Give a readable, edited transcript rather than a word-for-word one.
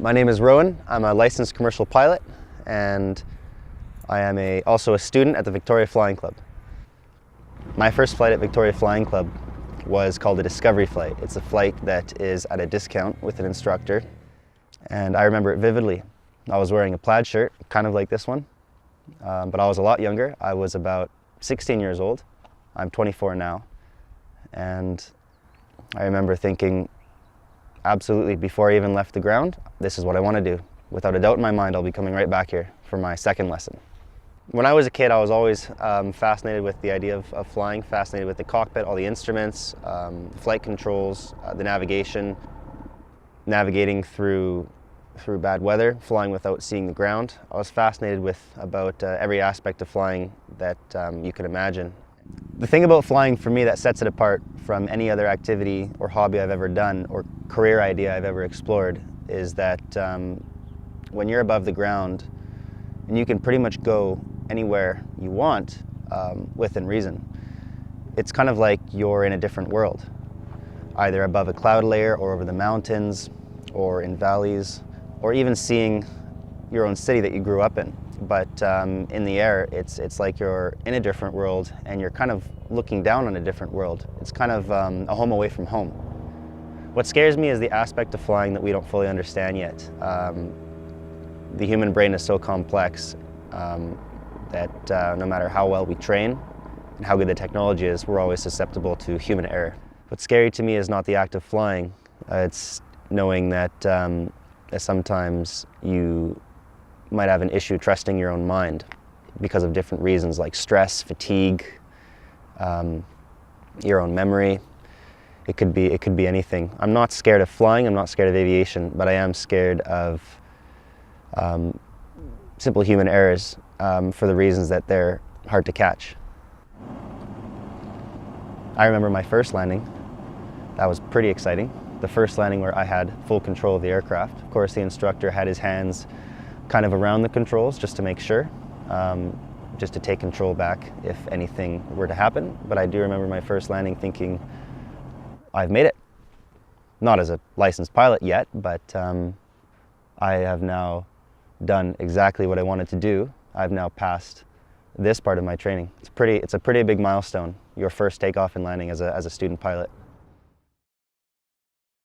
My name is Rowan. I'm a licensed commercial pilot, and I am also a student at the Victoria Flying Club. My first flight at Victoria Flying Club was called a Discovery flight. It's a flight that is at a discount with an instructor, and I remember it vividly. I was wearing a plaid shirt, kind of like this one, but I was a lot younger. I was about 16 years old. I'm 24 now, and I remember thinking, absolutely, before I even left the ground, this is what I want to do. Without a doubt in my mind, I'll be coming right back here for my second lesson. When I was a kid, I was always fascinated with the idea of flying, fascinated with the cockpit, all the instruments, flight controls, the navigation, navigating through bad weather, flying without seeing the ground. I was fascinated with about every aspect of flying that you could imagine. The thing about flying for me that sets it apart from any other activity or hobby I've ever done or career idea I've ever explored is that when you're above the ground and you can pretty much go anywhere you want within reason, it's kind of like you're in a different world, either above a cloud layer or over the mountains or in valleys, or even seeing your own city that you grew up in. But in the air, it's like you're in a different world and you're kind of looking down on a different world. It's kind of a home away from home. What scares me is the aspect of flying that we don't fully understand yet. The human brain is so complex that no matter how well we train and how good the technology is, we're always susceptible to human error. What's scary to me is not the act of flying, it's knowing that sometimes you might have an issue trusting your own mind because of different reasons like stress, fatigue, your own memory. It could be anything. I'm not scared of flying, I'm not scared of aviation, but I am scared of simple human errors for the reasons that they're hard to catch. I remember my first landing. That was pretty exciting. The first landing where I had full control of the aircraft. Of course, the instructor had his hands kind of around the controls just to make sure, just to take control back if anything were to happen. But I do remember my first landing thinking, I've made it. Not as a licensed pilot yet, but I have now done exactly what I wanted to do. I've now passed this part of my training. It's a pretty big milestone, your first takeoff and landing as a student pilot.